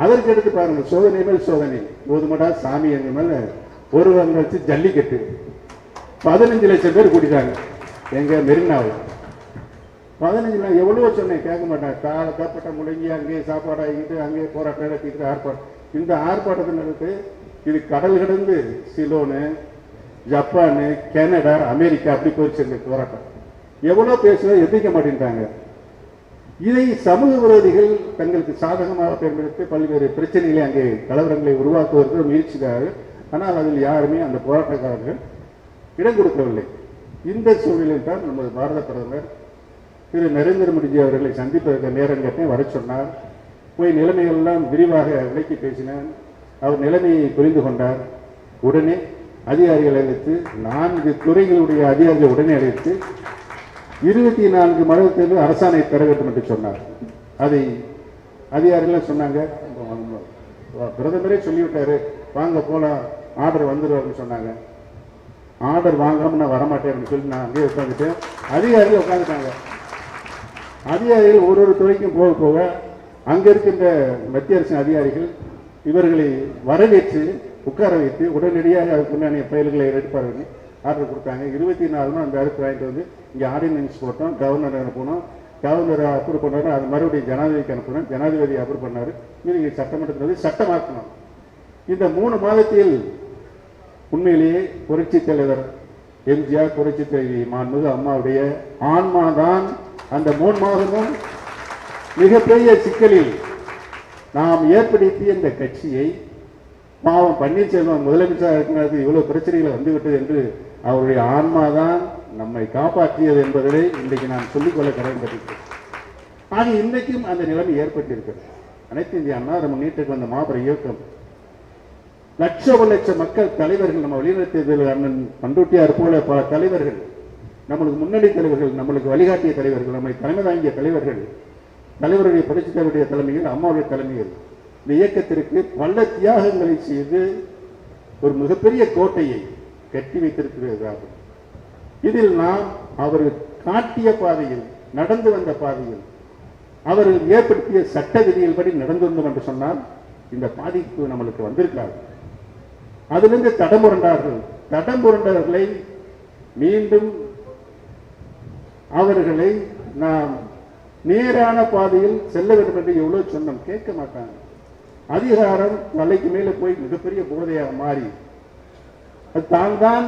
அதற்கு எடுத்து பாருங்க, சோதனை மேல் சோதனை. போதுமடா சாமி எங்க மேல ஒரு வருடம் வச்சு ஜல்லிக்கட்டு 15 லட்சம் பேர் கூட்டிட்டாங்க எங்க மெரினாவில். 15 எவ்வளவோ சொன்னேன், கேட்க மாட்டாங்க. காலக்கப்பட்ட முடங்கி அங்கேயே சாப்பாடு ஆகிட்டு அங்கேயே போராட்டம் நடத்திட்டு ஆர்ப்பாட்டம். இந்த ஆர்ப்பாட்டத்தில் நடத்து இது கடல் கடந்து சிலோனு, ஜப்பானு, கனடா, அமெரிக்கா அப்படி போயிடுச்சு இந்த போராட்டம். எவ்வளோ பேசுவது எதிர்க்க மாட்டேன்ட்டாங்க. இதை சமூக விரோதிகள் தங்களுக்கு சாதகமாக பயன்படுத்தி பல்வேறு பிரச்சனைகளை அங்கே கலவரங்களை உருவாக்குவதற்கு முயற்சிக்கிறார்கள். ஆனால் அதில் யாருமே அந்த போராட்டக்காரர்கள் இடம் கொடுக்கவில்லை. இந்த சூழலில் தான் நமது பாரத பிரதமர் திரு நரேந்திர மோடிஜி அவர்களை சந்திப்பதற்கு நேரம் கேட்டேன், வர சொன்னார். போய் நிலைமைகளெல்லாம் விரிவாக விளக்கி பேசினார். அவர் நிலைமையை புரிந்து கொண்டார். உடனே அதிகாரிகளை அழைத்து 4 துறைகளுடைய அதிகாரிகளை உடனே அழைத்து 24 மண்டலத்தில் அரசாணை பெற வேண்டும் என்று சொன்னார். அதை அதிகாரிகள் சொன்னாங்க, பிரதமரே சொல்லிவிட்டாரு, வாங்க போலாம், ஆர்டர் வந்துடுவார்னு சொன்னாங்க. ஆர்டர் வாங்காம நான் வரமாட்டேன் சொல்லி நான் அங்கேயே உட்காந்துட்டேன். அதிகாரிகள் உட்காந்துட்டாங்க. அதிகாரிகள் ஒரு துறைக்கும் போக போக அங்க இருக்கின்ற மத்திய அரசின் அதிகாரிகள் இவர்களை வரவேற்று உட்கார வைத்து உடனடியாக அதுக்கு முன்னாடி ஃபைல்களை எடுப்பார்கள் ஆர்டர் கொடுத்தாங்க. 24 அந்த அடுத்து வாங்கிட்டு வந்து இங்கே ஆர்டினன்ஸ் போட்டோம், கவர்னர் அனுப்பணும், கவர்னர் அப்ரூவ் பண்ணாரு, அது மறுபடியும் ஜனாதிபதிக்கு அனுப்பணும், ஜனாதிபதி அப்ரூவ் பண்ணாரு, இது சட்டமன்றத்தில் வந்து சட்டமாக்கணும். இந்த 3 மாதத்தில் உண்மையிலேயே புரட்சி தலைவர் எம்ஜிஆர், புரட்சி தலைவி மாண்புமிகு அம்மாவுடைய ஆன்மாதான் அந்த 3 மாதமும் மிகப்பெரிய சிக்கலில் நாம் ஏற்படுத்திய இந்த கட்சியை பாவம் பன்னீர்செல்வம் முதலமைச்சராக இருக்கிறது இவ்வளவு பிரச்சனைகள் வந்துவிட்டது என்று அவருடைய ஆன்மாதான் நம்மை காப்பாற்றியது என்பதை இன்றைக்கு நான் சொல்லிக்கொள்ள கடமைப்பட்டிருக்கிறேன். ஆக இன்றைக்கும் அந்த நிலைமை ஏற்பட்டிருக்கிறது. அனைத்து இந்திய அண்ணா முன்னேற்றத்துக்கு வந்த மாபெரும் இயக்கம், லட்ச மக்கள் தலைவர்கள், நம்ம வழிநடத்தியதில் அண்ணன் பண்டூட்டியார் போல பல தலைவர்கள், நம்மளுக்கு முன்னணி தலைவர்கள், நம்மளுக்கு வழிகாட்டிய தலைவர்கள், நம்மை தலைமை தாங்கிய தலைவர்கள், தலைவருடைய புரட்சி தலைவருடைய தலைமையில், அம்மாவுடைய தலைமையில் இந்த இயக்கத்திற்கு பல தியாகங்களை செய்து ஒரு மிகப்பெரிய கோட்டையை கட்டி வைத்திருக்கிறார்கள். இதில் நாம் அவர்கள் காட்டிய பாதையில், நடந்து வந்த பாதையில், அவர்கள் ஏற்படுத்திய சட்ட விதிகள் படி நடந்து வந்தோம் என்று சொன்னால் இந்த பாதிப்பு நம்மளுக்கு வந்திருக்காது. அதிலிருந்து தடம்புரண்டவர்களை மீண்டும் அவர்களை நாம் நேரான பாதையில் செல்ல வேண்டும் என்று எவ்வளவு சொன்னோம், கேட்க மாட்டாங்க. அதிகாரம் தலைக்கு மேலே போய் மிகப்பெரிய போதையாக மாறி தான்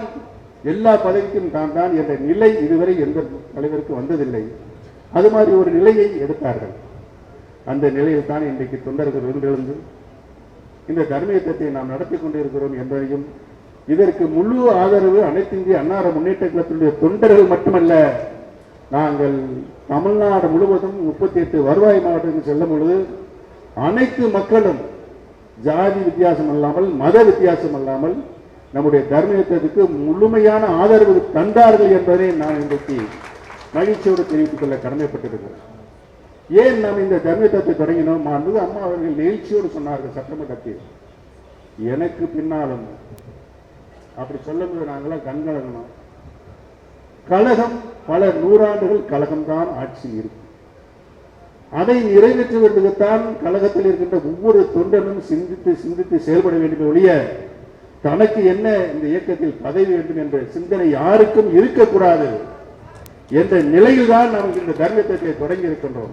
எல்லா பதவிக்கும் தான் என்ற நிலை இதுவரை எந்த தலைவருக்கும் வந்ததில்லை. அது மாதிரி ஒரு நிலையை எடுத்தார்கள். அந்த நிலையில் தான் இன்றைக்கு தொண்டர்கள் ஒன்றிருந்து இந்த தர்மயுத்தத்தை நாம் நடத்தி கொண்டிருக்கிறோம் என்பதையும், இதற்கு முழு ஆதரவு அனைத்து இந்திய அண்ணா முன்னேற்ற கழகத்தினுடைய தொண்டர்கள் மட்டுமல்ல, நாங்கள் தமிழ்நாடு முழுவதும் 38 வருவாய் மாவட்டத்தில் செல்லும் பொழுது அனைத்து மக்களும் ஜாதி வித்தியாசம் அல்லாமல், மத வித்தியாசம் அல்லாமல் நம்முடைய தர்மயுத்தத்துக்கு முழுமையான ஆதரவு தந்தார்கள் என்பதை நான் இன்றைக்கு மகிழ்ச்சியோடு தெரிவித்துக் கொள்ள கடமைப்பட்டிருக்கிறேன். ஏன் நாம் இந்த தர்மயுத்தத்தை தொடங்கினோம் என்பது அம்மா அவர்கள் நிகழ்ச்சியோடு சொன்னார்கள் சட்டமன்றத்தில். எனக்கு பின்னாலும் அப்படி சொல்லும்போது நாங்களாம் கண்கலங்கணும். கழகம் பல நூறாண்டுகள் கழகம்தான் ஆட்சியில் இருக்கும். அதை நிறைவேற்றுவதற்குத்தான் கழகத்தில் இருக்கின்ற ஒவ்வொரு தொண்டனும் சிந்தித்து செயல்பட வேண்டும் ஒழிய தனக்கு என்ன இந்த இயக்கத்தில் பதவி வேண்டும் என்ற சிந்தனை யாருக்கும் இருக்கக்கூடாது என்ற நிலையில்தான் நமக்கு இந்த தர்மயுத்தத்தை தொடங்கி இருக்கின்றோம்.